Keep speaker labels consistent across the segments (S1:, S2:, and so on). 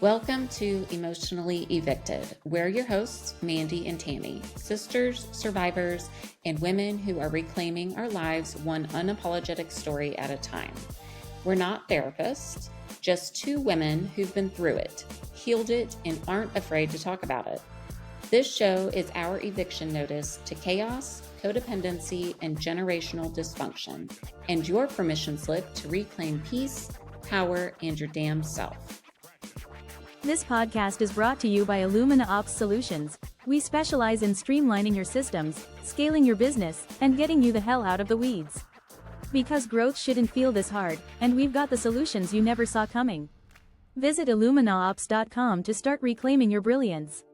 S1: Welcome to Emotionally Evicted. We're your hosts, Mandy and Tammy, sisters, survivors, and women who are reclaiming our lives one unapologetic story at a time. We're not therapists, just two women who've been through it, healed it, and aren't afraid to talk about it. This show is our eviction notice to chaos, codependency, and generational dysfunction, and your permission slip to reclaim peace, power, and your damn self.
S2: This podcast is brought to you by Illumina Ops Solutions. We specialize in streamlining your systems, scaling your business, and getting you the hell out of the weeds. Because growth shouldn't feel this hard, and we've got the solutions you never saw coming. Visit illuminaops.com to start reclaiming your brilliance.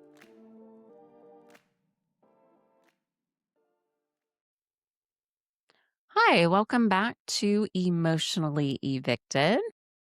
S1: Hi, welcome back to Emotionally Evicted.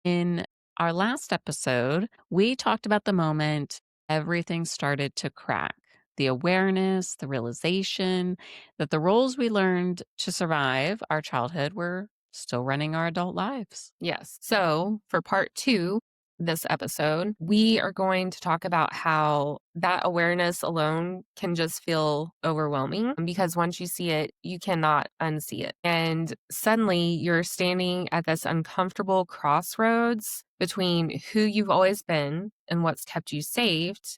S1: In our last episode, we talked about the moment everything started to crack. The awareness, the realization that the roles we learned to survive our childhood were still running our adult lives.
S3: Yes. So for part 2, this episode, we are going to talk about how that awareness alone can just feel overwhelming because once you see it, you cannot unsee it. And suddenly you're standing at this uncomfortable crossroads between who you've always been and what's kept you safe,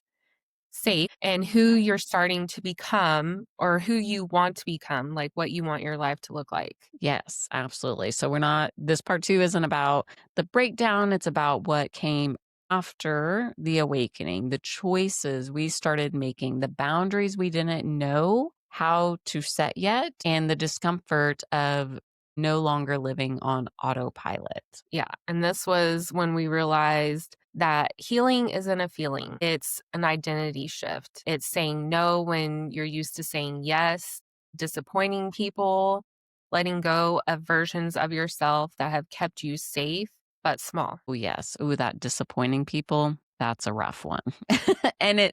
S3: and who you're starting to become or who you want to become, like what you want your life to look like.
S1: Yes, absolutely. So this part 2 isn't about the breakdown. It's about what came after the awakening, the choices we started making, the boundaries we didn't know how to set yet, and the discomfort of no longer living on autopilot.
S3: Yeah. And this was when we realized that healing isn't a feeling, it's an identity shift. It's saying no when you're used to saying yes, disappointing people, letting go of versions of yourself that have kept you safe but small.
S1: Oh, yes. Oh, that disappointing people. That's a rough one. and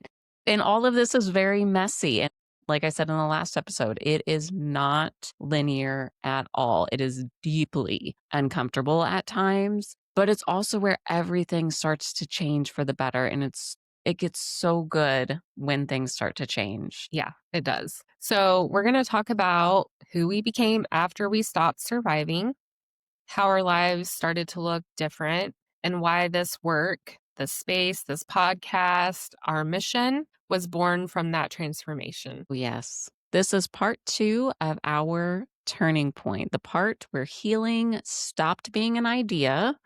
S1: all of this is very messy. And like I said in the last episode, it is not linear at all. It is deeply uncomfortable at times, but it's also where everything starts to change for the better. And it gets so good when things start to change.
S3: Yeah, it does. So we're going to talk about who we became after we stopped surviving, how our lives started to look different, and why this work, this space, this podcast, our mission was born from that transformation.
S1: Yes. This is part 2 of our turning point, the part where healing stopped being an idea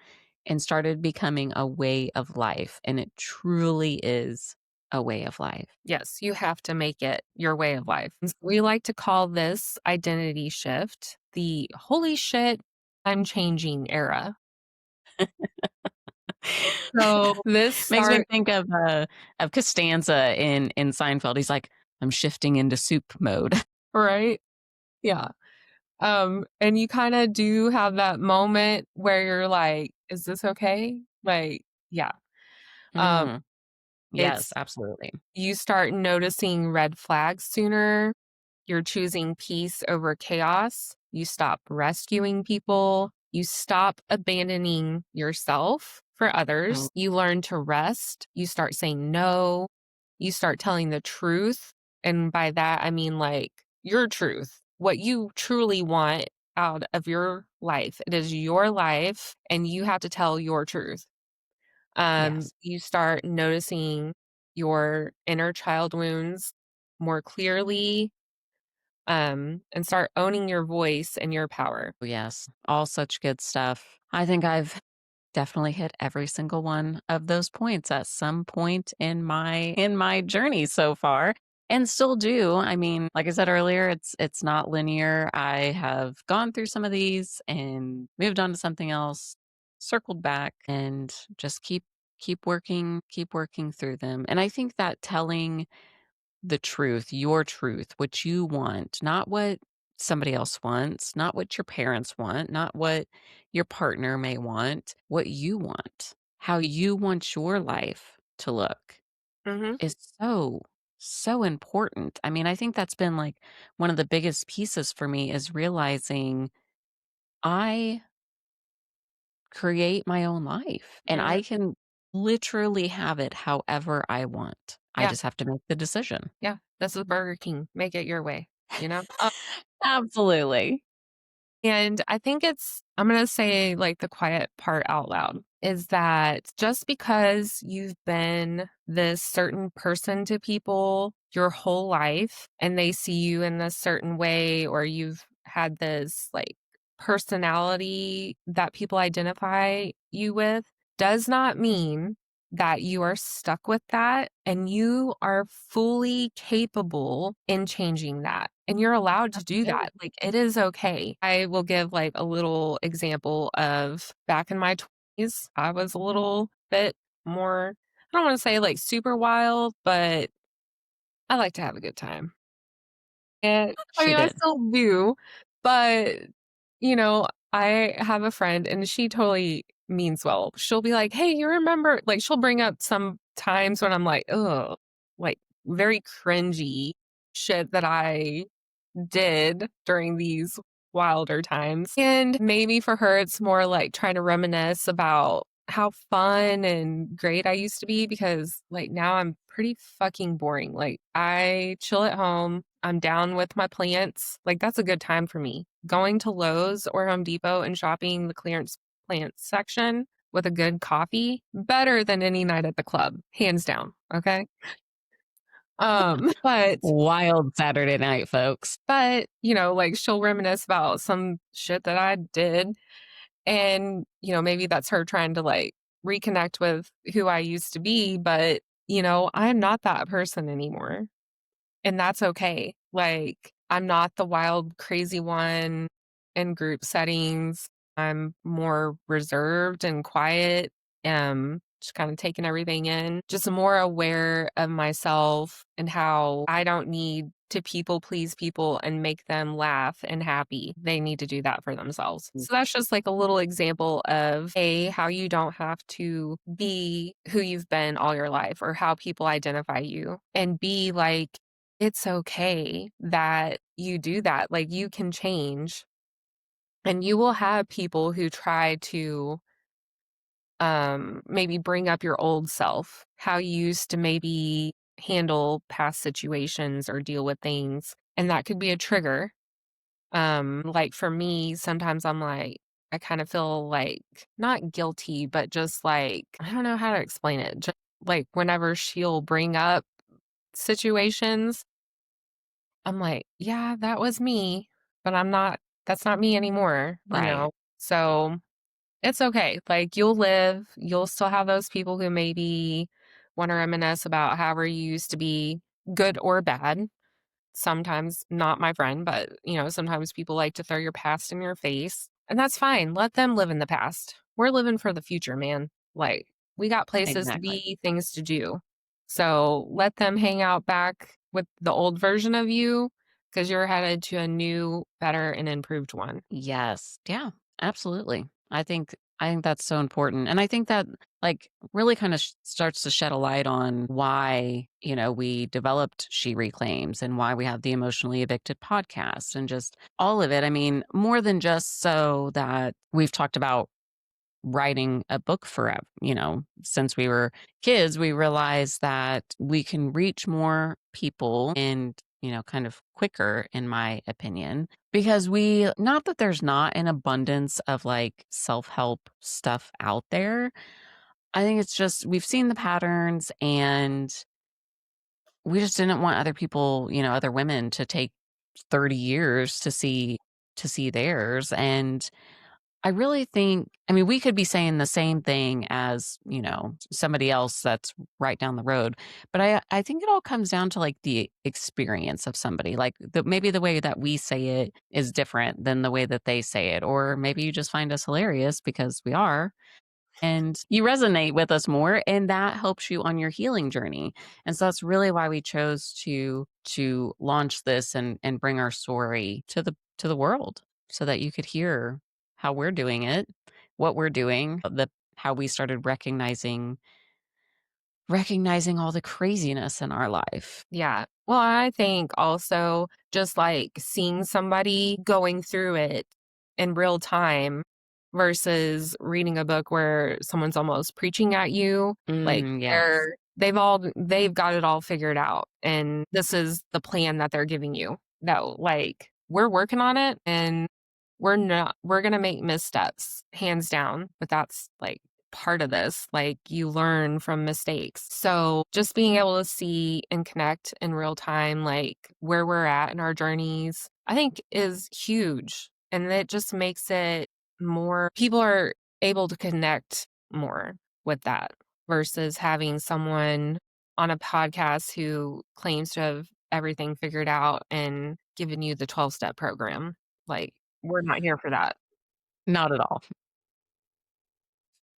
S1: and started becoming a way of life. And it truly is a way of life.
S3: Yes, you have to make it your way of life. We like to call this identity shift the holy shit, I'm changing era. So this
S1: makes me think of Costanza in Seinfeld. He's like, I'm shifting into soup mode.
S3: Right? Yeah. And you kind of do have that moment where you're like, is this okay? Like, yeah.
S1: Yes,
S3: It's
S1: absolutely.
S3: you start noticing red flags sooner. You're choosing peace over chaos. You stop rescuing people. You stop abandoning yourself for others.
S1: Oh.
S3: You learn to rest. You start saying no. You start telling the truth. And by that, I mean like your truth, what you truly want out of your life. It is your life, and you have to tell your truth.
S1: Yes.
S3: You start noticing your inner child wounds more clearly, and start owning your voice and your power.
S1: Yes, all such good stuff. I think I've definitely hit every single one of those points at some point in my journey so far, and still do. I mean, like I said earlier, it's not linear. I have gone through some of these and moved on to something else, circled back, and just keep working through them. And I think that telling the truth, your truth, what you want, not what somebody else wants, not what your parents want, not what your partner may want, what you want, how you want your life to look
S3: Mm-hmm.
S1: is so important. I mean, I think that's been like one of the biggest pieces for me is realizing I create my own life and
S3: Mm-hmm.
S1: I can literally have it however I want. I
S3: Yeah.
S1: just have to make the decision.
S3: Yeah. This is Burger King. Make it your way, you know?
S1: Absolutely.
S3: And I think I'm going to say like the quiet part out loud is that just because you've been this certain person to people your whole life and they see you in this certain way, or you've had this like personality that people identify you with, does not mean that you are stuck with that and you are fully capable in changing that. And you're allowed to do
S1: Absolutely.
S3: that. Like it is okay. I will give like a little example of back in my 20s, I was a little bit more, I don't want to say like super wild, but I like to have a good time. And I
S1: She
S3: mean, I
S1: did.
S3: still do, but you know, I have a friend and she totally means well. She'll be like, "Hey, you remember," like she'll bring up some times when I'm like, "Oh, like very cringy shit that I did during these wilder times." And maybe for her, it's more like trying to reminisce about how fun and great I used to be because, like, now I'm pretty fucking boring. Like, I chill at home, I'm down with my plants. Like, that's a good time for me. Going to Lowe's or Home Depot and shopping the clearance plants section with a good coffee, better than any night at the club, hands down. Okay. But
S1: Wild Saturday night, folks.
S3: you know, like she'll reminisce about some shit that I did. And, you know, maybe that's her trying to like reconnect with who I used to be. But, you know, I'm not that person anymore. And that's okay. Like, I'm not the wild, crazy one in group settings. I'm more reserved and quiet, just kind of taking everything in, just more aware of myself and how I don't need to people please people and make them laugh and happy. They need to do that for themselves. So that's just like a little example of A, how you don't have to be who you've been all your life or how people identify you. And B, like, it's okay that you do that. Like, you can change, and you will have people who try to maybe bring up your old self, how you used to maybe handle past situations or deal with things, and that could be a trigger. Like for me, sometimes I'm like, I kind of feel like not guilty, but just like I don't know how to explain it. Just like whenever she'll bring up situations, I'm like, yeah, that was me, but that's not me anymore, you
S1: Right.
S3: know? So it's okay. Like you'll live, you'll still have those people who maybe want to reminisce about however you used to be, good or bad. Sometimes not my friend, but you know, sometimes people like to throw your past in your face, and that's fine. Let them live in the past. We're living for the future, man. Like we got places to
S1: Exactly.
S3: be, things to do. So let them hang out back with the old version of you because you're headed to a new, better, and improved one.
S1: Yes. Yeah, absolutely. I think that's so important. And I think that like really kind of starts to shed a light on why, we developed She Reclaims and why we have the Emotionally Evicted podcast and just all of it. I mean, more than just so that we've talked about writing a book forever, since we were kids, we realized that we can reach more people and, kind of quicker, in my opinion, because not that there's not an abundance of like self help stuff out there. I think it's just we've seen the patterns and we just didn't want other people, other women to take 30 years to see theirs. And I really think, I mean, we could be saying the same thing as, somebody else that's right down the road. But I think it all comes down to like the experience of somebody. Like maybe the way that we say it is different than the way that they say it. Or maybe you just find us hilarious because we are and you resonate with us more and that helps you on your healing journey. And so that's really why we chose to launch this and bring our story to the world so that you could hear how we're doing it, what we're doing, the how we started recognizing all the craziness in our life.
S3: Yeah. Well, I think also just like seeing somebody going through it in real time versus reading a book where someone's almost preaching at you. Like
S1: Yes.
S3: they've got it all figured out. And this is the plan that they're giving you. No, like we're working on it and we're gonna make missteps, hands down. But that's like part of this. Like you learn from mistakes. So just being able to see and connect in real time, like where we're at in our journeys, I think is huge. And it just makes it more people are able to connect more with that versus having someone on a podcast who claims to have everything figured out and given you the 12-step program. Like, we're not here for that.
S1: Not at all.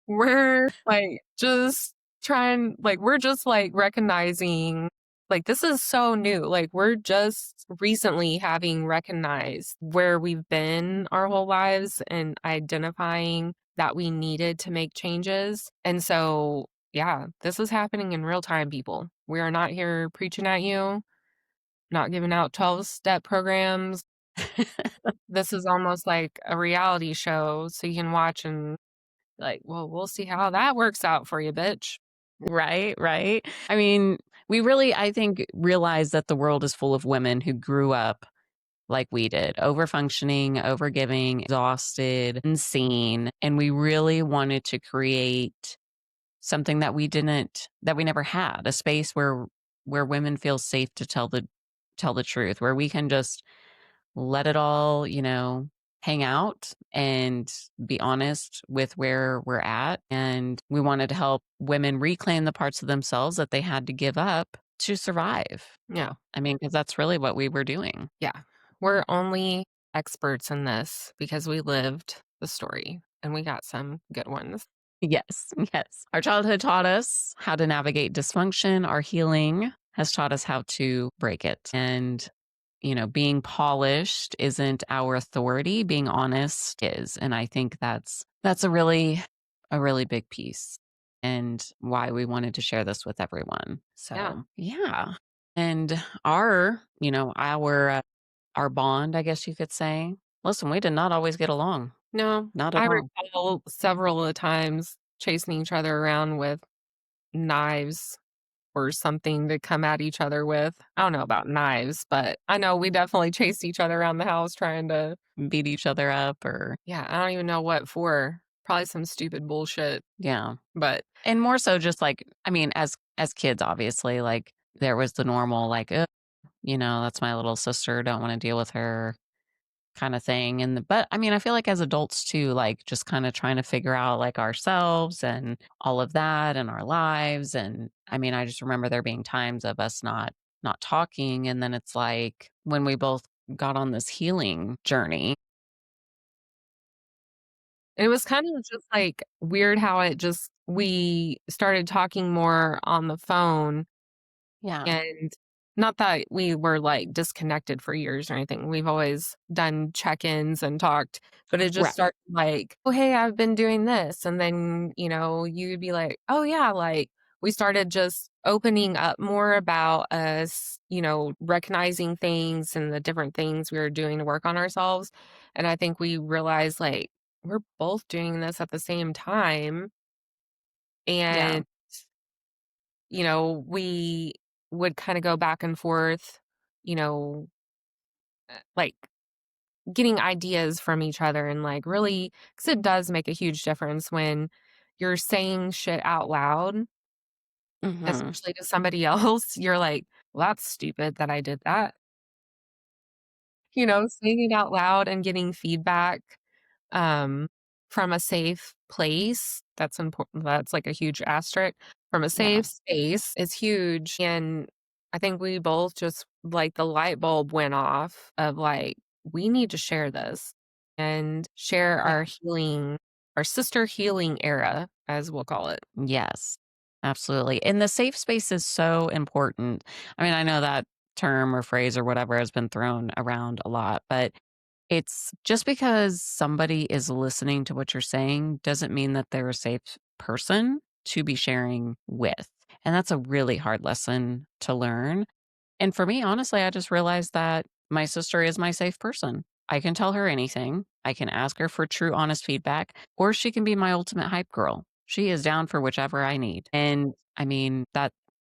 S3: We're like just we're just like recognizing like this is so new. Like we're just recently having recognized where we've been our whole lives and identifying that we needed to make changes. And so, yeah, this is happening in real time, people. We are not here preaching at you, not giving out 12-step programs. This is almost like a reality show so you can watch and like, well, we'll see how that works out for you, bitch.
S1: Right, right. I mean, we really, I think, realize that the world is full of women who grew up like we did, overfunctioning, overgiving, exhausted, unseen. And we really wanted to create something that that we never had, a space where women feel safe to tell the truth, where we can just let it all, hang out and be honest with where we're at. And we wanted to help women reclaim the parts of themselves that they had to give up to survive.
S3: Yeah.
S1: I mean, because that's really what we were doing.
S3: Yeah. We're only experts in this because we lived the story and we got some good ones.
S1: Yes, yes. Our childhood taught us how to navigate dysfunction. Our healing has taught us how to break it. And being polished isn't our authority, being honest is. And I think that's a really big piece and why we wanted to share this with everyone.
S3: Yeah.
S1: So, yeah. And our bond, I guess you could say. Listen, we did not always get along.
S3: No,
S1: Not at
S3: I
S1: all.
S3: recall several of the times chasing each other around with knives or something to come at each other with. I don't know about knives, but I know we definitely chased each other around the house trying to,
S1: Beat each other up or
S3: yeah, I don't even know what for. Probably some stupid bullshit,
S1: yeah.
S3: but
S1: And more so just like, I mean, as kids, obviously, like there was the normal like, that's my little sister, don't want to deal with her kind of thing. But I mean, I feel like as adults too, like just kind of trying to figure out like ourselves and all of that and our lives. And I mean, I just remember there being times of us not talking. And then it's like when we both got on this healing journey.
S3: it was kind of just like weird how it just we started talking more on the phone.
S1: Yeah.
S3: And not that we were, like, disconnected for years or anything. We've always done check-ins and talked, but it just
S1: Right.
S3: started like, "Oh, hey, I've been doing this." And then, you'd be like, "Oh, yeah," like, we started just opening up more about us, recognizing things and the different things we were doing to work on ourselves. And I think we realized, like, we're both doing this at the same time,
S1: Yeah.
S3: and we would kinda go back and forth, you know, like, getting ideas from each other and, like, really, because it does make a huge difference when you're saying shit out loud,
S1: Hmm.
S3: especially to somebody else. You're like, "Well, that's stupid that I did that." Saying it out loud and getting feedback, um, from a safe place, that's important. That's, like, a huge asterisk. From a
S1: Yeah.
S3: safe space is huge, and I think we both just like, the light bulb went off of, like, we need to share this and share
S1: Yeah.
S3: our sister healing era, as we'll call it.
S1: Yes, absolutely. And the safe space is so important. I mean, I know that term or phrase or whatever has been thrown around a lot, but it's just because somebody is listening to what you're saying doesn't mean that they're a safe person to be sharing with. And that's a really hard lesson to learn. And for me, honestly, I just realized that my sister is my safe person. I can tell her anything. I can ask her for true, honest feedback, or she can be my ultimate hype girl. She is down for whichever I need. And I mean,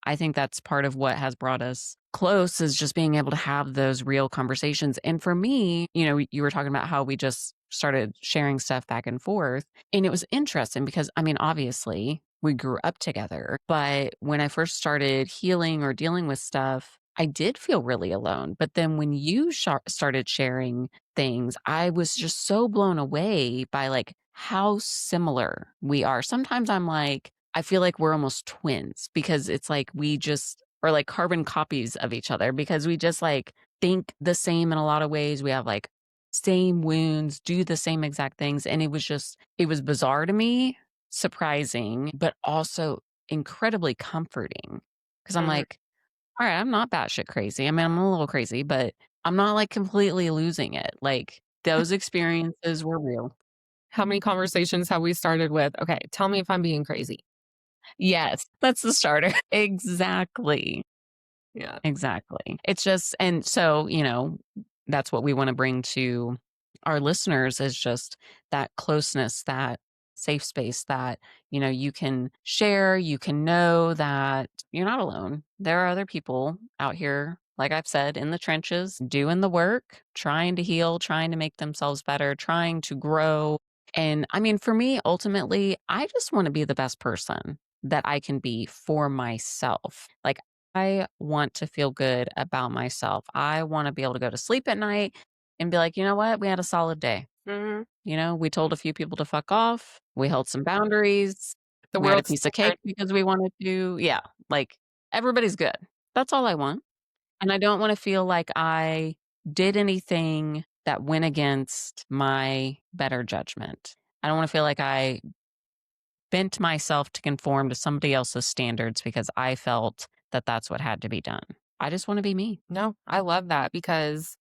S1: I think that's part of what has brought us close is just being able to have those real conversations. And for me, you were talking about how we just started sharing stuff back and forth. And it was interesting because, I mean, obviously we grew up together, but when I first started healing or dealing with stuff, I did feel really alone. But then when you started sharing things, I was just so blown away by like how similar we are. Sometimes I'm like, I feel like we're almost twins because it's like we just are like carbon copies of each other because we just like think the same in a lot of ways. We have like same wounds, do the same exact things. And it was bizarre to me, surprising, but also incredibly comforting because I'm
S3: Mhm.
S1: like, all right, I'm not batshit crazy. I mean, I'm a little crazy, but I'm not like completely losing it. Like those experiences were real.
S3: How many conversations have we started with, "Okay, tell me if I'm being crazy."
S1: Yes, that's the starter. Exactly.
S3: Yeah.
S1: Exactly. It's just, and so, that's what we want to bring to our listeners is just that closeness, that safe space that, you can share, you can know that you're not alone. There are other people out here, like I've said, in the trenches, doing the work, trying to heal, trying to make themselves better, trying to grow. And I mean, for me, ultimately, I just want to be the best person that I can be for myself. Like, I want to feel good about myself. I want to be able to go to sleep at night and be like, you know what? We had a solid day.
S3: Mhm.
S1: We told a few people to fuck off. We held some boundaries.
S3: The
S1: We had a
S3: world's
S1: piece
S3: still
S1: of cake
S3: turning.
S1: because we wanted to. Yeah. Like everybody's good. That's all I want. And I don't want to feel like I did anything that went against my better judgment. I don't want to feel like I bent myself to conform to somebody else's standards because I felt that that's what had to be done. I just want to be me.
S3: No, I love that because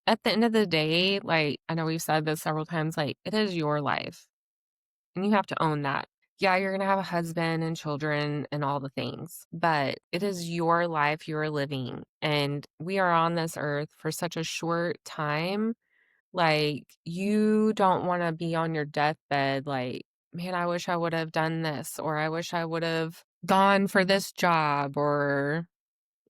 S3: at the end of the day, like, I know we've said this several times, like, it is your life, and you have to own that. Yeah, you're gonna have a husband and children and all the things, but it is your life you're living, and we are on this earth for such a short time. Like, you don't wanna be on your deathbed like, "Man, I wish I would have done this," or, "I wish I would have gone for this job," or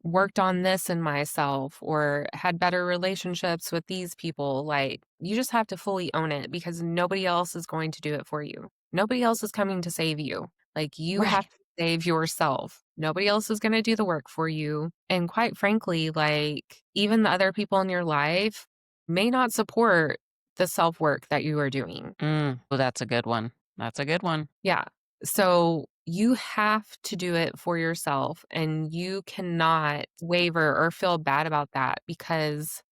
S3: worked on this in myself or had better relationships with these people. Like, you just have to fully own it because nobody else is going to do it for you. Nobody else is coming to save you. Like, you have
S1: Right.
S3: to save yourself. Nobody else is going to do the work for you. And quite frankly, like, even the other people in your life may not support the self work that you are doing.
S1: Oh, that's a good one. That's a good one.
S3: Yeah. So you have to do it for yourself and you cannot waver or feel bad about that because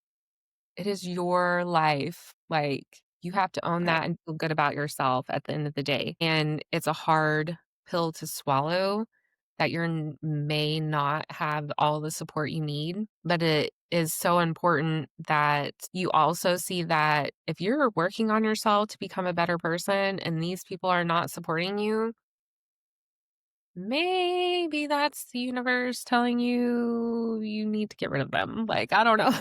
S3: it is your life. Like, you have to own
S1: Right.
S3: that and feel good about yourself at the end of the day. And it's a hard pill to swallow that you may not have all the support you need, but it is so important that you also see that if you're working on yourself to become a better person and these people are not supporting you, maybe that's the universe telling you you need to get rid of them. Like, I don't know.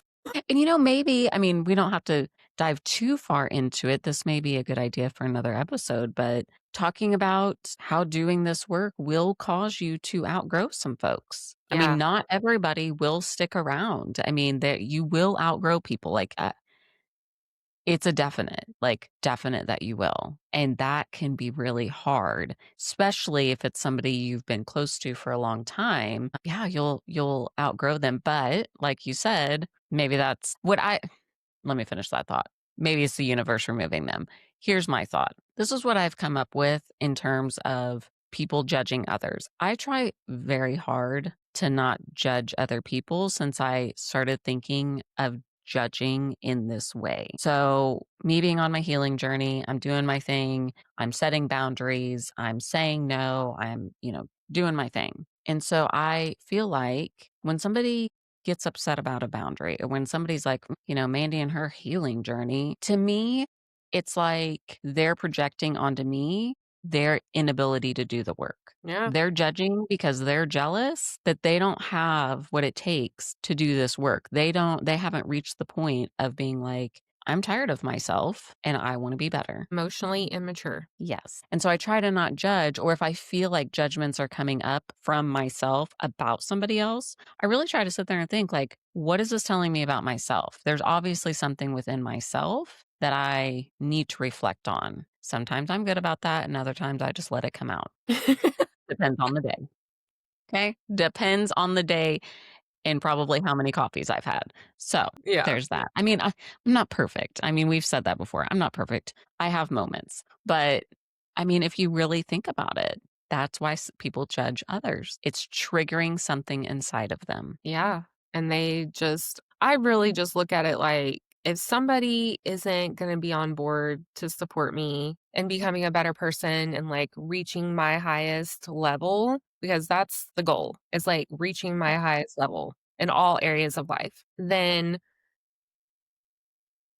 S1: And maybe, I mean, we don't have to dive too far into it. This may be a good idea for another episode, but talking about how doing this work will cause you to outgrow some folks. I mean,
S3: Yeah.
S1: not everybody will stick around. I mean, that you will outgrow people. Like, it's a definite, like, definite that you will, and that can be really hard, especially if it's somebody you've been close to for a long time. Yeah, you'll outgrow them, but like you said, maybe that's what I let me finish that thought. Maybe it's the universe removing them. Here's my thought. This is what I've come up with in terms of people judging others. I try very hard to not judge other people since I started thinking of judging in this way. So, me being on my healing journey, I'm doing my thing, I'm setting boundaries, I'm saying no, I'm, doing my thing. And so I feel like when somebody gets upset about a boundary or when somebody's like, Mandy and her healing journey, to me, it's like they're projecting onto me their inability to do the work.
S3: Yeah.
S1: They're judging because they're jealous that they don't have what it takes to do this work. They haven't reached the point of being like, I'm tired of myself and I want to be better.
S3: Emotionally immature.
S1: Yes. And so I try to not judge, or if I feel like judgments are coming up from myself about somebody else, I really try to sit there and think, like, what is this telling me about myself? There's obviously something within myself that I need to reflect on. Sometimes I'm good about that, and other times I just let it come out. Depends on the day. Okay. Depends on the day and probably how many coffees I've had. So
S3: Yeah.
S1: there's that. I mean, I'm not perfect. I mean, we've said that before. I'm not perfect. I have moments. But I mean, if you really think about it, that's why people judge others. It's triggering something inside of them.
S3: Yeah. And I really just look at it like if somebody isn't going to be on board to support me and becoming a better person and like reaching my highest level, because that's the goal, is like reaching my highest level in all areas of life, then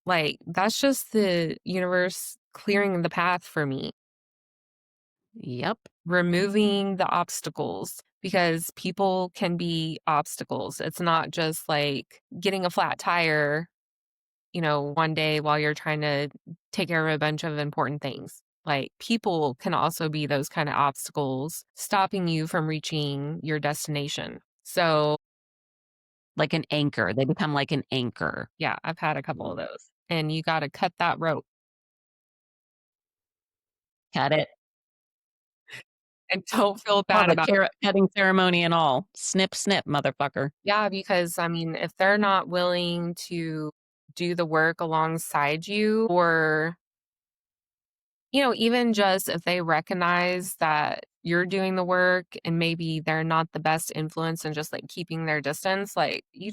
S3: like that's just the universe clearing the path for me,
S1: Yep.
S3: removing the obstacles because people can be obstacles. It's not just like getting a flat tire, one day while you're trying to take care of a bunch of important things. Like people can also be those kind of obstacles stopping you from reaching your destination. So,
S1: Like an anchor. They become like an anchor.
S3: yeah, I've had a couple of those. And you got to cut that rope
S1: Cut it.
S3: and don't feel
S1: Oh,
S3: bad
S1: the
S3: about.
S1: cutting ceremony and all. Snip, snip, motherfucker.
S3: Yeah, because I mean, if they're not willing to do the work alongside you, or, even just if they recognize that you're doing the work and maybe they're not the best influence and just like keeping their distance, like you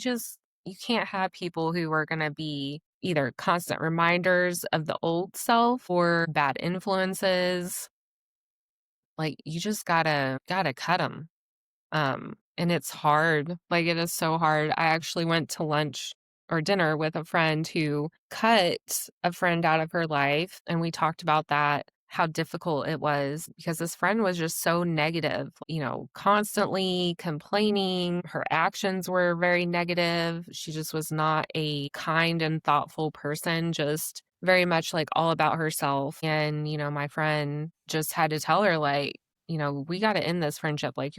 S3: can't have people who are going to be either constant reminders of the old self or bad influences. Like you just gotta cut them. And it's hard. Like, it is so hard. I actually went to lunch or dinner with a friend who cut a friend out of her life, and we talked about that, how difficult it was because this friend was just so negative, constantly complaining. Her actions were very negative. She just was not a kind and thoughtful person, just very much like all about herself. And, my friend just had to tell her, like, we got to end this friendship. Like,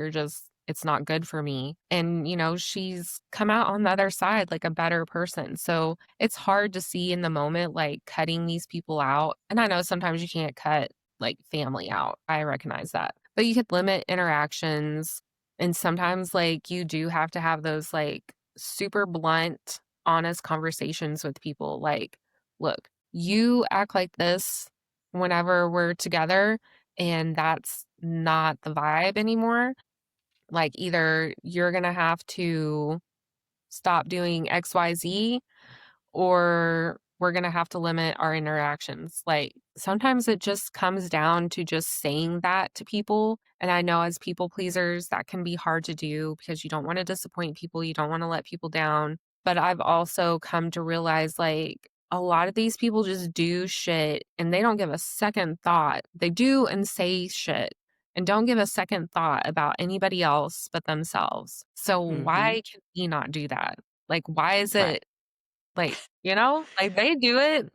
S3: it's not good for me. And, she's come out on the other side like a better person. So it's hard to see in the moment, like cutting these people out. And I know sometimes you can't cut like family out. I recognize that. But you could limit interactions. And sometimes, like, you do have to have those like super blunt, honest conversations with people. Like, look, you act like this whenever we're together, and that's not the vibe anymore. Like, either you're gonna have to stop doing XYZ or we're gonna have to limit our interactions. Like, sometimes it just comes down to just saying that to people. And I know as people pleasers, that can be hard to do because you don't wanna disappoint people, you don't wanna let people down. But I've also come to realize, like, a lot of these people just do shit and they don't give a second thought. They do and say shit and don't give a second thought about anybody else but themselves. So
S1: Mhm.
S3: why can we not do that? Like, why is
S1: Right.
S3: it like, like they do it?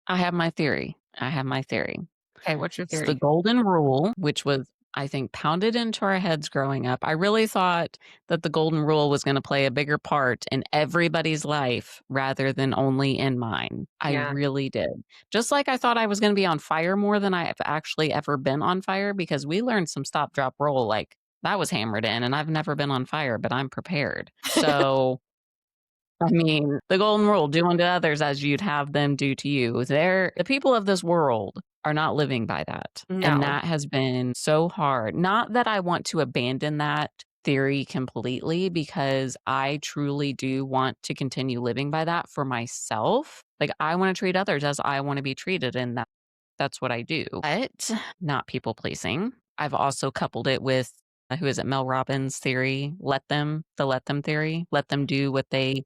S1: I have my theory. I have my theory.
S3: Okay, what's your
S1: It's the
S3: theory?
S1: golden rule, which was, I think, pounded into our heads growing up. I really thought that the golden rule was going to play a bigger part in everybody's life rather than only in mine. I
S3: Yeah.
S1: really did. Just like I thought I was going to be on fire more than I have actually ever been on fire, because we learned some stop, drop, roll. Like, that was hammered in, and I've never been on fire, but I'm prepared. So I mean, the golden rule, do unto others as you'd have them do to you. The people of this world are not living by that. And
S3: No.
S1: that has been so hard. Not that I want to abandon that theory completely, because I truly do want to continue living by that for myself. Like, I want to treat others as I want to be treated, and that's what I do. But not people pleasing. I've also coupled it with who is it? Mel Robbins' theory, let them theory. Let them do what they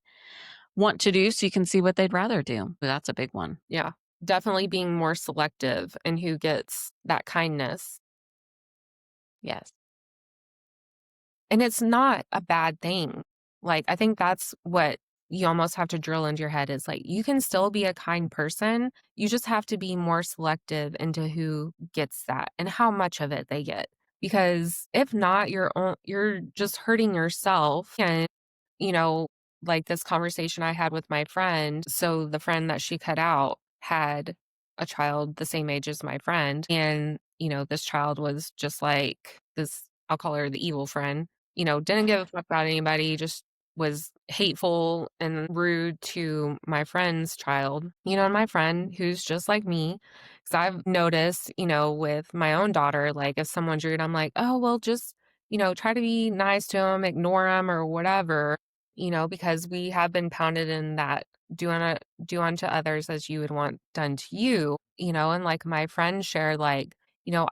S1: want to do so you can see what they'd rather do. That's a big one.
S3: Yeah. Definitely being more selective in who gets that kindness.
S1: Yes.
S3: And it's not a bad thing. Like, I think that's what you almost have to drill into your head is like, you can still be a kind person. You just have to be more selective into who gets that and how much of it they get. Because if not, you're just hurting yourself. And, you know, like this conversation I had with my friend. So the friend that she cut out had a child the same age as my friend. And, this child was just like this, I'll call her the evil friend, didn't give a fuck about anybody, just was hateful and rude to my friend's child, and my friend who's just like me. Because I've noticed, with my own daughter, like if someone's rude, I'm like, oh, well, just, try to be nice to them, ignore them or whatever, because we have been pounded in that do unto others as you would want done to you, and like my friend shared, like,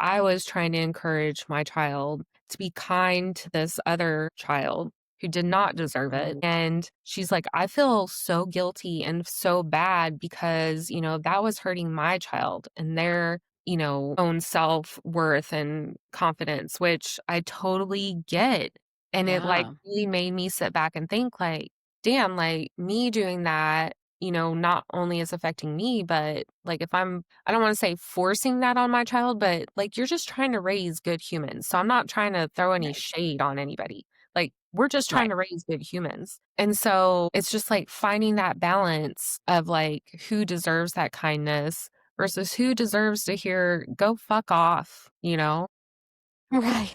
S3: I was trying to encourage my child to be kind to this other child who did not deserve it. And she's like, I feel so guilty and so bad because, that was hurting my child and their, own self worth and confidence, which I totally get. And it like
S1: Yeah.
S3: really made me sit back and think, like, damn, like me doing that, not only is affecting me, but like if I don't want to say forcing that on my child, but like you're just trying to raise good humans. So I'm not trying to throw any
S1: Right.
S3: shade on anybody. Like we're just trying
S1: Right.
S3: to raise good humans. And so it's just like finding that balance of like who deserves that kindness versus who deserves to hear, go fuck off,
S1: Right.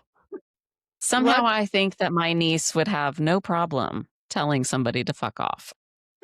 S1: Somehow
S3: Look,
S1: I think that my niece would have no problem telling somebody to fuck off.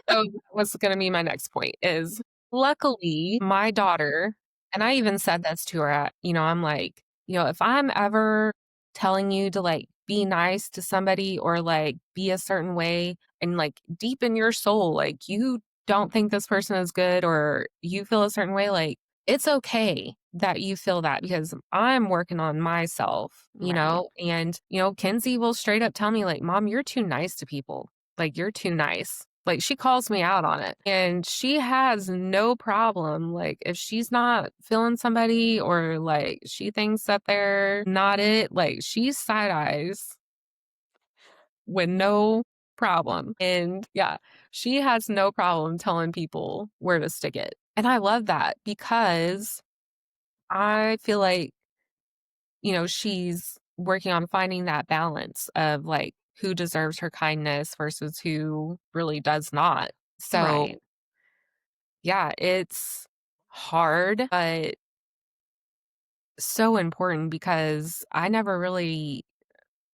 S3: so that was gonna be my next point is luckily my daughter, and I even said this to her I'm like, if I'm ever telling you to like be nice to somebody or like be a certain way and like deep in your soul, like you don't think this person is good or you feel a certain way, like it's okay that you feel that because I'm working on myself,
S1: Right.
S3: and Kenzie will straight up tell me like, Mom, you're too nice to people. Like, you're too nice. Like, she calls me out on it, and she has no problem, like, if she's not feeling somebody or, like, she thinks that they're not it, like, she side eyes with no problem, and yeah, she has no problem telling people where to stick it, and I love that because I feel like, she's working on finding that balance of, like, who deserves her kindness versus who really does not.
S1: Right.
S3: So, yeah, it's hard, but so important because I never really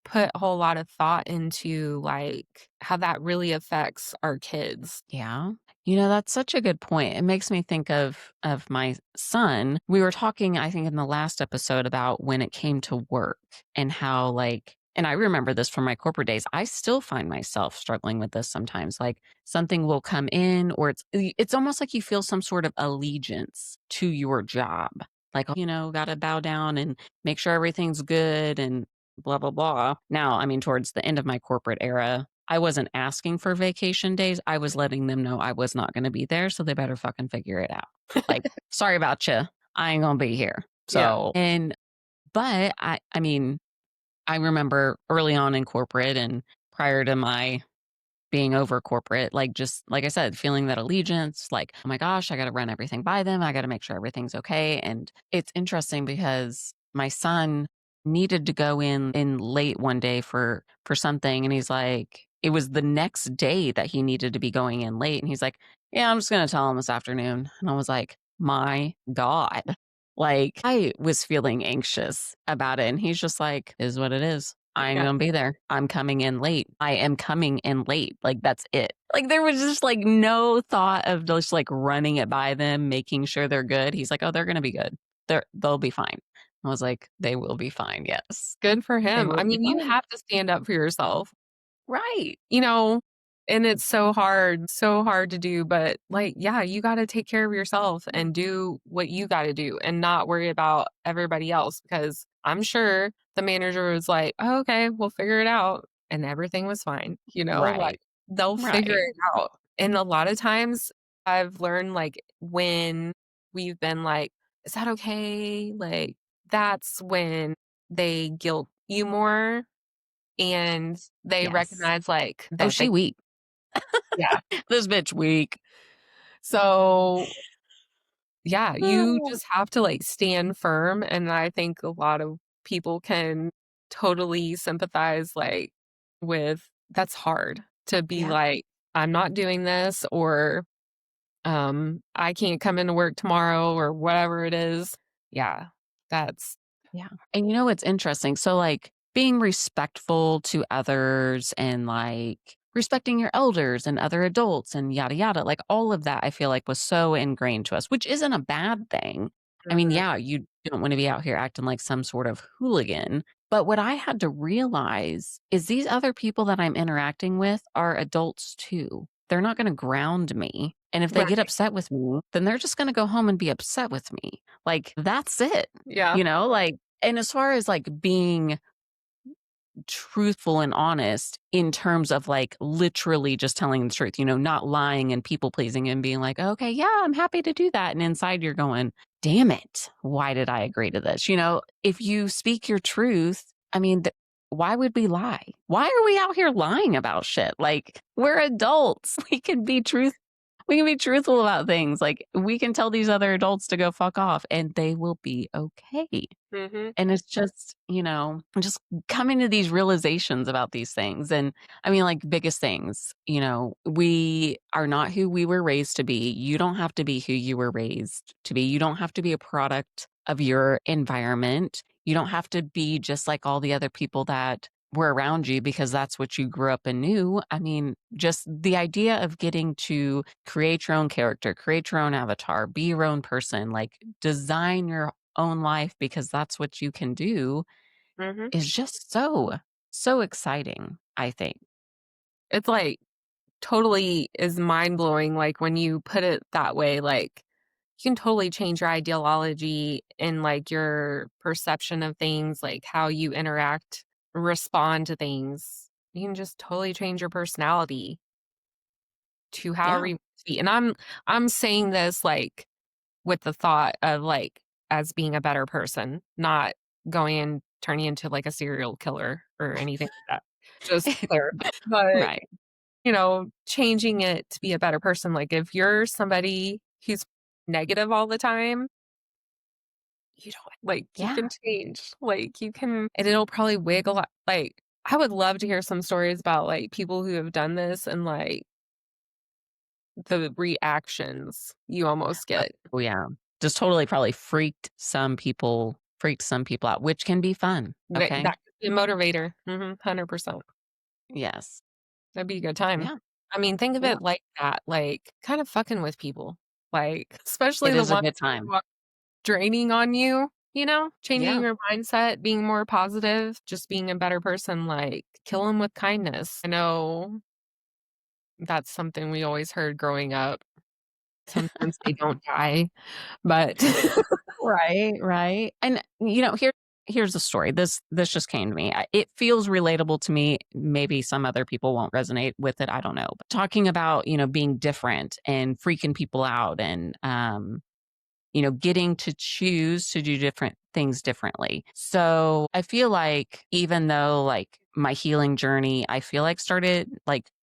S3: put a whole lot of thought into, like, how that really affects our kids.
S1: Yeah. That's such a good point. It makes me think of my son. We were talking, I think, in the last episode about when it came to work and how like and I remember this from my corporate days. I still find myself struggling with this sometimes. Like something will come in or it's almost like you feel some sort of allegiance to your job. Like, got to bow down and make sure everything's good and blah blah blah. Now, I mean towards the end of my corporate era, I wasn't asking for vacation days. I was letting them know I was not going to be there, so they better fucking figure it out. Like, sorry about you. I ain't going to be here.
S3: Yeah.
S1: So, but I mean, I remember early on in corporate and prior to my being over corporate, like just like I said, feeling that allegiance, like, oh my gosh, I got to run everything by them. I got to make sure everything's okay. And it's interesting because my son needed to go in late one day for something and he's like it was the next day that he needed to be going in late and he's like, "Yeah, I'm just going to tell him this afternoon." And I was like, "My god." Like I was feeling anxious about it and he's just like, "Is what it is. I ain't
S3: Yeah.
S1: gonna be there. I'm coming in late. I am coming in late." Like, that's it. Like, there was just like no thought of just like running it by them, making sure they're good. He's like, "Oh, they're gonna be good. They'll be fine." I was like, "They will be fine. Yes,
S3: Good for
S1: they
S3: him.
S1: will
S3: I
S1: be
S3: mean, you
S1: fine."
S3: have to stand up for yourself.
S1: Right.
S3: You know, and it's so hard to do, but, like, yeah, you gotta take care of yourself and do what you gotta do and not worry about everybody else because I'm sure the manager was like, "Oh, okay, we'll figure it out," and everything was fine, like,
S1: Right.
S3: they'll figure
S1: Right.
S3: it out, and a lot of times, I've learned, like, when we've been like, "Is that okay?" Like, that's when they guilt you more and they
S1: Yes.
S3: recognize, like,
S1: Oh,
S3: that
S1: she
S3: they
S1: weak.
S3: Yeah.
S1: This bitch weak.
S3: So, yeah, you just have to, like, stand firm, and I think a lot of people can totally sympathize, like, with that's hard to be
S1: Yeah.
S3: like, "I'm not doing this," or, "I can't come into work tomorrow," or whatever it is. Yeah, that's
S1: Yeah. And you know what's interesting? So, like, being respectful to others and like respecting your elders and other adults and yada yada, like all of that, I feel like was so ingrained to us, which isn't a bad thing. I mean,
S3: Mhm.
S1: yeah, you don't want to be out here acting like some sort of hooligan. But what I had to realize is these other people that I'm interacting with are adults too. They're not going to ground me. And if they get
S3: Right.
S1: upset with me, then they're just going to go home and be upset with me. Like, that's it.
S3: Yeah.
S1: You know, like, and as far as like being truthful and honest in terms of like literally just telling the truth, not lying and people pleasing and being like, okay, yeah, I'm happy to do that. And inside you're going, damn it, why did I agree to this? If you speak your truth, I mean, why would we lie? Why are we out here lying about shit? Like, we're adults. We can be truthful about things. Like, we can tell these other adults to go fuck off and they will be okay.
S3: Mhm.
S1: And it's just, just coming to these realizations about these things. And I mean, like, biggest things, we are not who we were raised to be. You don't have to be who you were raised to be. You don't have to be a product of your environment. You don't have to be just like all the other people that were around you because that's what you grew up and knew. I mean, just the idea of getting to create your own character, create your own avatar, be your own person, like design your own life because that's what you can do
S3: Mhm.
S1: is just so exciting, I think.
S3: It's, like, totally is mind-blowing, like, when you put it that way, like, you can totally change your ideology and, like, your perception of things, like, how you interact, respond to things. You can just totally change your personality to however
S1: Yeah.
S3: you want it to be, and I'm saying this, like, with the thought of, like, as being a better person, not going and turning into, like, a serial killer or anything like that. Just to clarify, but
S1: Right.
S3: changing it to be a better person, like, if you're somebody who's negative all the time, you don't like, you
S1: Yeah.
S3: can change, like, you can and it'll probably wiggle a like, I would love to hear some stories about, like, people who have done this and, like, the reactions you almost get.
S1: Oh, yeah. Just totally probably freaked some people out, which can be fun, okay?
S3: That could be a motivator. Mhm, 100%.
S1: Yes.
S3: That'd be a good time.
S1: Yeah.
S3: I mean, think of
S1: Yeah.
S3: it like that, like, kind of fucking with people, like, especially
S1: It
S3: the
S1: is a
S3: ones
S1: good
S3: who
S1: time.
S3: are draining on you, changing
S1: Yeah.
S3: your mindset, being more positive, just being a better person, like, kill them with kindness. I know that's something we always heard growing up. Sometimes they don't die, but
S1: Right, right. And here's the story. This just came to me. It feels relatable to me. Maybe some other people won't resonate with it. I don't know. But talking about, being different and freaking people out and getting to choose to do different things differently. So I feel like even though like my healing journey, I feel like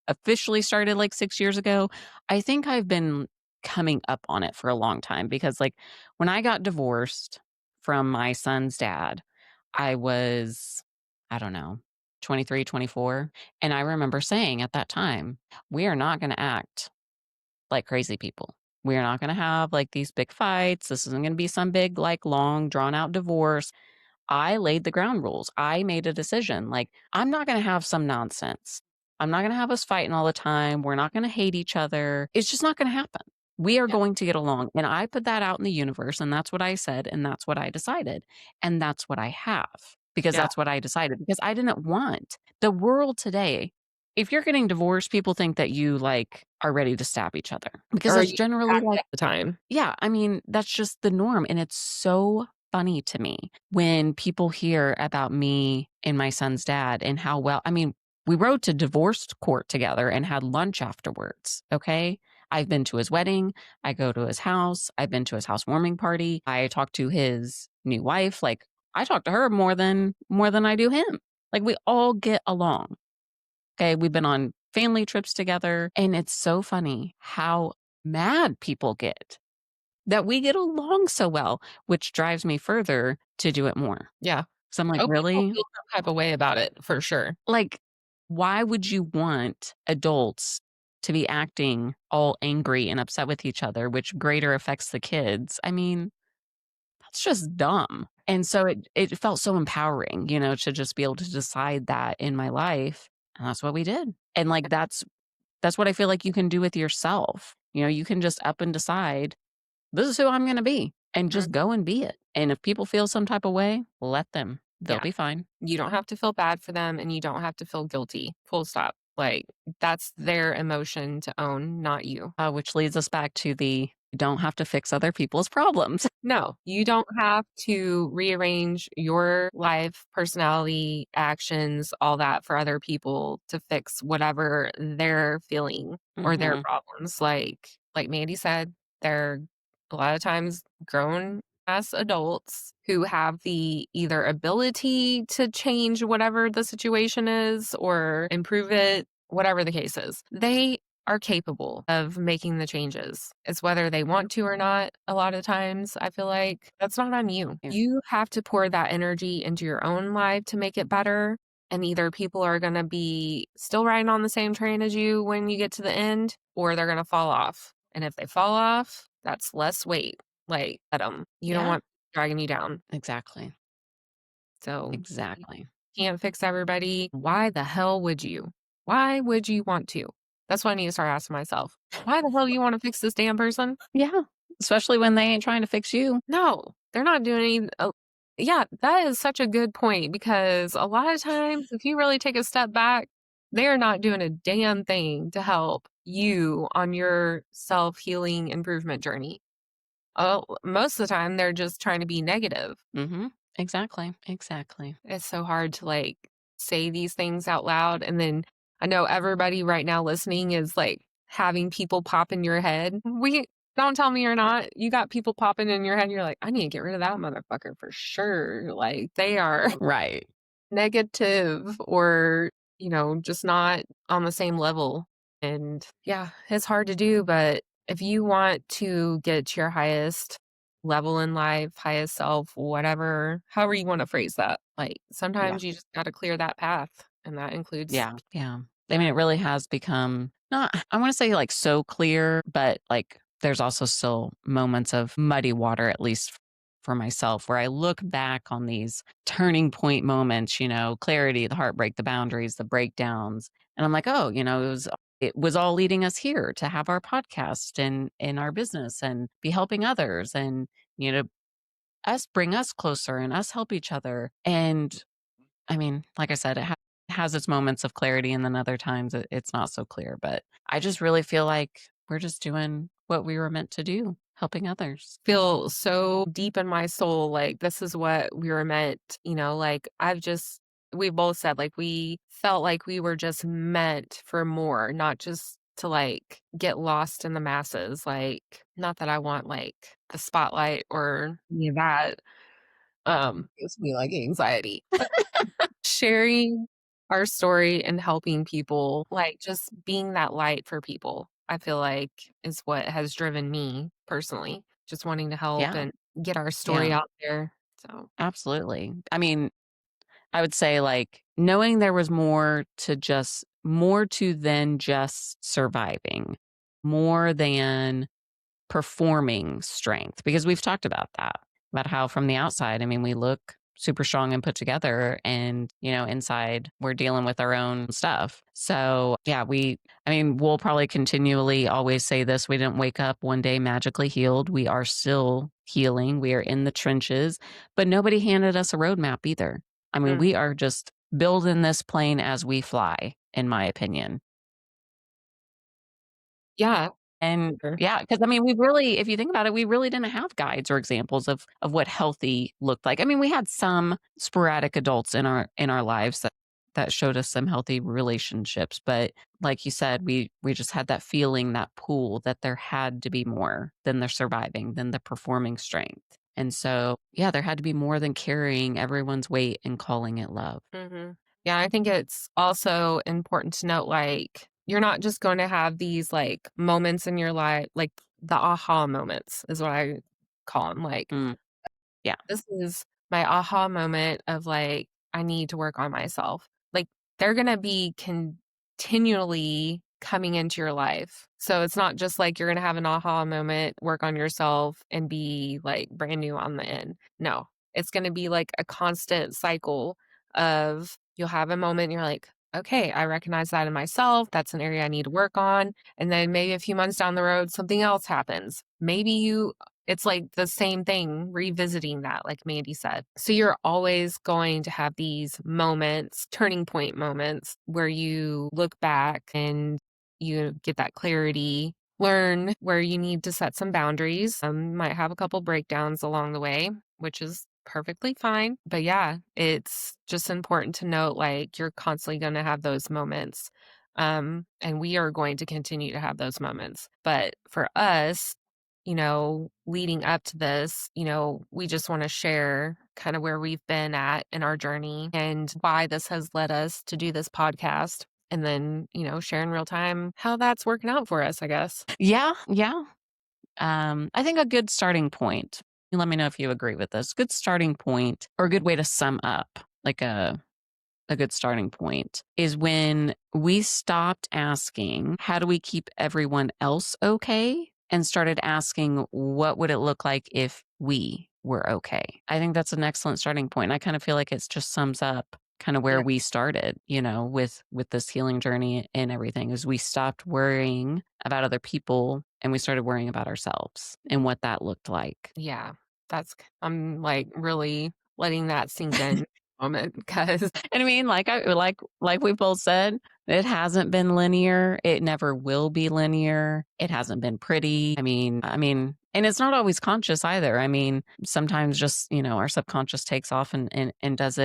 S1: officially started like 6 years ago, I think I've been coming up on it for a long time because like when I got divorced from my son's dad, I was, I don't know, 23, 24. And I remember saying at that time, we are not going to act like crazy people. We're not going to have like these big fights. This isn't going to be some big, like long, drawn out divorce. I laid the ground rules. I made a decision. Like, I'm not going to have some nonsense. I'm not going to have us fighting all the time. We're not going to hate each other. It's just not going to happen. We are
S3: yeah,
S1: going to get along. And I put that out in the universe. And that's what I said. And that's what I decided. And that's what I have because
S3: yeah,
S1: that's what I decided because I didn't want the world today. If you're getting divorced, people think that you like are ready to stab each other because
S3: or
S1: that's
S3: you
S1: generally
S3: act
S1: like,
S3: at the time.
S1: yeah, I mean, that's just the norm. And it's so funny to me when people hear about me and my son's dad and how well, I mean, we rode to divorce court together and had lunch afterwards. Okay. I've been to his wedding. I go to his house. I've been to his housewarming party. I talked to his new wife. Like I talk to her more than I do him. Like we all get along. Okay. We've been on family trips together. And it's so funny how mad people get that we get along so well, which drives me further to do it more.
S3: Yeah.
S1: So I'm like,
S3: Oh, people
S1: really?
S3: feel some type of way about it for sure.
S1: Like, why would you want adults to be acting all angry and upset with each other, which greater affects the kids? I mean, that's just dumb. And so it felt so empowering, to just be able to decide that in my life. And that's what we did. And like that's what I feel like you can do with yourself. You can just up and decide, this is who I'm gonna be, and
S3: Mhm.
S1: just go and be it. And if people feel some type of way, let them. They'll
S3: Yeah.
S1: be fine.
S3: You don't have to feel bad for them and you don't have to feel guilty. Full stop. Like, that's their emotion to own, not you.
S1: Which leads us back to the you don't have to fix other people's problems.
S3: No, you don't have to rearrange your life, personality, actions, all that for other people to fix whatever they're feeling or their
S1: Mhm.
S3: problems. Like Mandy said, they're a lot of times grown as adults who have the either ability to change whatever the situation is or improve it, whatever the case is. They are capable of making the changes. It's whether they want to or not. A lot of times, I feel like that's not on you.
S1: Yeah.
S3: You have to pour that energy into your own life to make it better. And either people are going to be still riding on the same train as you when you get to the end, or they're going to fall off. And if they fall off, that's less weight. Like, let them. You don't
S1: Yeah.
S3: want dragging you down.
S1: Exactly.
S3: So, you
S1: Exactly.
S3: can't fix everybody. Why the hell would you? Why would you want to? That's what I need to start asking myself. Why the hell do you want to fix this damn person?
S1: Yeah. Especially when they ain't trying to fix you.
S3: No, they're not doing any. Yeah, that is such a good point because a lot of times, if you really take a step back, they are not doing a damn thing to help you on your self healing improvement journey. Oh, most of the time, they're just trying to be negative.
S1: Mhm. Exactly. Exactly.
S3: It's so hard to like say these things out loud. And then I know everybody right now listening is like having people pop in your head. We don't tell me you're not. You got people popping in your head. You're like, I need to get rid of that motherfucker for sure. Like they are
S1: Right.
S3: negative or, just not on the same level. And yeah, it's hard to do. But if you want to get to your highest level in life, highest self, whatever, however you want to phrase that, like
S1: Yeah.
S3: sometimes you just got to clear that path. And that includes,
S1: Yeah. Yeah. I mean, it really has become not, I want to say like so clear, but like there's also still moments of muddy water, at least for myself, where I look back on these turning point moments, clarity, the heartbreak, the boundaries, the breakdowns. And I'm like, oh, it was all leading us here to have our podcast and in our business and be helping others and, you know, us bring us closer and us help each other. And I mean, like I said, has its moments of clarity, and then other times it's not so clear. But I just really feel like we're just doing what we were meant to do, helping others.
S3: feel so deep in my soul like this is what we were meant, like we both said like we felt like we were just meant for more, not just to like get lost in the masses. Like, not that I want like the spotlight or any of that. Gives me like anxiety. Sharing our story and helping people, like just being that light for people, I feel like is what has driven me personally, just wanting to help
S1: Yeah,
S3: and get our story
S1: yeah,
S3: out there. So,
S1: absolutely. I mean, I would say like knowing there was more to than just surviving, more than performing strength, because we've talked about how from the outside, I mean, we look super strong and put together and, inside we're dealing with our own stuff. So yeah, I mean, we'll probably continually always say this. We didn't wake up one day magically healed. We are still healing. We are in the trenches, but nobody handed us a roadmap either. I mean,
S3: mm,
S1: we are just building this plane as we fly, in my opinion.
S3: yeah,
S1: And
S3: sure.
S1: yeah, because I mean, we really, if you think about it, we really didn't have guides or examples of what healthy looked like. I mean, we had some sporadic adults in our lives that showed us some healthy relationships, but like you said, we just had that feeling, that pull that there had to be more than the surviving, than the performing strength. And so, yeah, there had to be more than carrying everyone's weight and calling it love.
S3: Yeah, I think it's also important to note like you're not just going to have these like moments in your life, like the aha moments is what I call them. Like,
S1: Mm, yeah.
S3: this is my aha moment of like, I need to work on myself. Like, they're going to be continually coming into your life. So it's not just like you're going to have an aha moment, work on yourself, and be like brand new on the end. No, it's going to be like a constant cycle of you'll have a moment and you're like, okay, I recognize that in myself. That's an area I need to work on. And then maybe a few months down the road, something else happens. Maybe it's like the same thing, revisiting that, like Mandy said. So you're always going to have these moments, turning point moments, where you look back and you get that clarity, learn where you need to set some boundaries. Might have a couple breakdowns along the way, which is perfectly fine. But yeah, it's just important to note like you're constantly going to have those moments. And we are going to continue to have those moments. But for us, leading up to this, we just want to share kind of where we've been at in our journey and why this has led us to do this podcast. And then, share in real time how that's working out for us, I guess.
S1: Yeah, yeah. I think a good starting point, let me know if you agree with this. Good starting point or a good way to sum up like a good starting point is when we stopped asking, how do we keep everyone else okay? And started asking, what would it look like if we were okay? I think that's an excellent starting point. I kind of feel like it just sums up kind of
S3: Yeah.
S1: where we started, with this healing journey and everything is we stopped worrying about other people and we started worrying about ourselves and what that looked like.
S3: Yeah. I'm like really letting that sink in a moment because,
S1: And I mean, like we both said, it hasn't been linear. It never will be linear. It hasn't been pretty. I mean, and it's not always conscious either. I mean, sometimes just, our subconscious takes off and does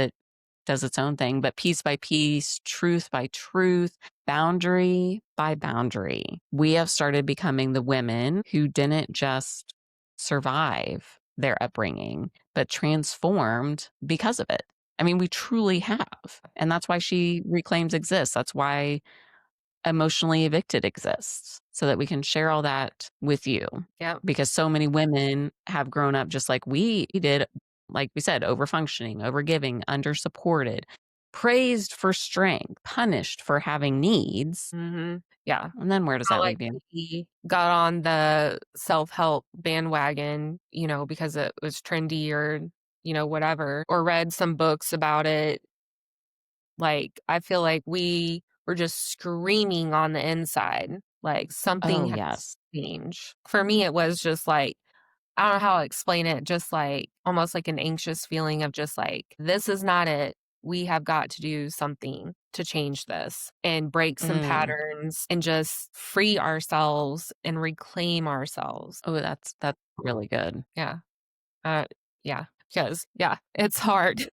S1: its own thing, but piece by piece, truth by truth, boundary by boundary, we have started becoming the women who didn't just survive their upbringing, but transformed because of it. I mean, we truly have. And that's why She Reclaims exists. That's why Emotionally Evicted exists, so that we can share all that with you.
S3: yeah.
S1: Because so many women have grown up just like we did, like we said, over functioning, over giving, under supported, praised for strength, punished for having needs.
S3: Yeah.
S1: And then where does
S3: Not
S1: that
S3: like
S1: leave you?
S3: we got on the self-help bandwagon, because it was trendy or, whatever, or read some books about it. Like, I feel like we were just screaming on the inside, like something
S1: Oh,
S3: has
S1: yes.
S3: to change. For me, it was just like, I don't know how to explain it, just like almost like an anxious feeling of just like, this is not it. We have got to do something to change this and break some
S1: Mm.
S3: patterns and just free ourselves and reclaim ourselves.
S1: Oh, that's really good.
S3: Yeah. Uh, yeah. Because, yeah, it's hard.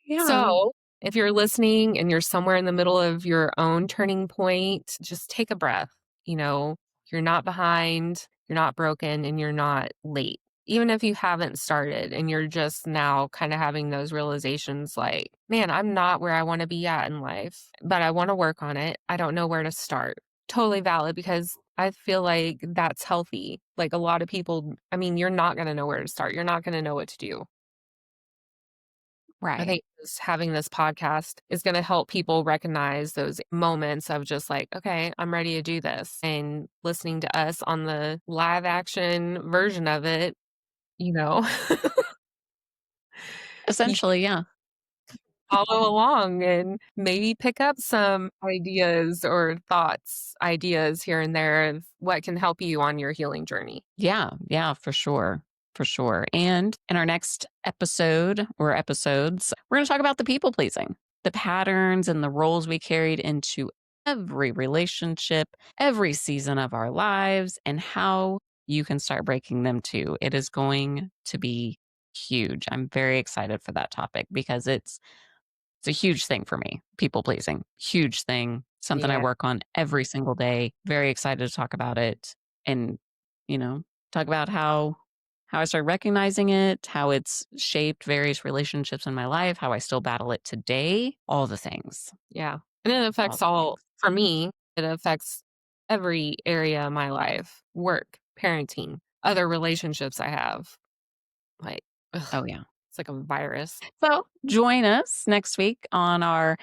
S1: Yeah.
S3: So, if you're listening and you're somewhere in the middle of your own turning point, just take a breath. You know, you're not behind, you're not broken, and you're not late. Even if you haven't started and you're just now kind of having those realizations like, man, I'm not where I want to be at in life, but I want to work on it. I don't know where to start. Totally valid because I feel like that's healthy. Like a lot of people, I mean, you're not going to know where to start. You're not going to know what to do. I
S1: Right.
S3: think just having this podcast is gonna help people recognize those moments of just like, "Okay, I'm ready to do this," and listening to us on the live action version of it, you know, you can
S1: Essentially, yeah.
S3: follow along and maybe pick up some ideas or ideas here and there of what can help you on your healing journey.
S1: Yeah, yeah, for sure. For sure. And in our next episode or episodes, we're going to talk about the people pleasing, the patterns and the roles we carried into every relationship, every season of our lives, and how you can start breaking them too. It is going to be huge. I'm very excited for that topic because it's a huge thing for me. People pleasing, huge thing, something I
S3: Yeah.
S1: work on every single day. Very excited to talk about it and, you know, talk about how how I started recognizing it, how it's shaped various relationships in my life, how I still battle it today, all the things.
S3: Yeah. And it
S1: All
S3: affects
S1: the
S3: all,
S1: things.
S3: for me, it affects every area of my life, work, parenting, other relationships I have. Like, ugh,
S1: Oh, yeah.
S3: it's like a virus.
S1: So join us next week on our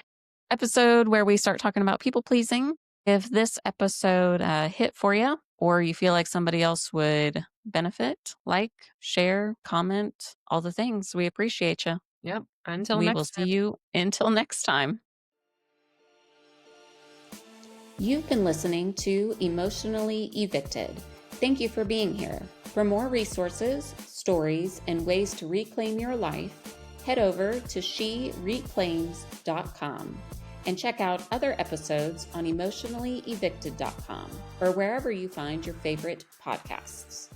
S1: episode where we start talking about people pleasing. If this episode hit for you, or you feel like somebody else would benefit, like, share, comment, all the things, we appreciate you.
S3: Yep. Until
S1: We will
S3: next
S1: see
S3: time.
S1: you until next time. You've been listening to Emotionally Evicted. Thank you for being here. For more resources, stories, and ways to reclaim your life, head over to shereclaims.com and check out other episodes on emotionallyevicted.com or wherever you find your favorite podcasts.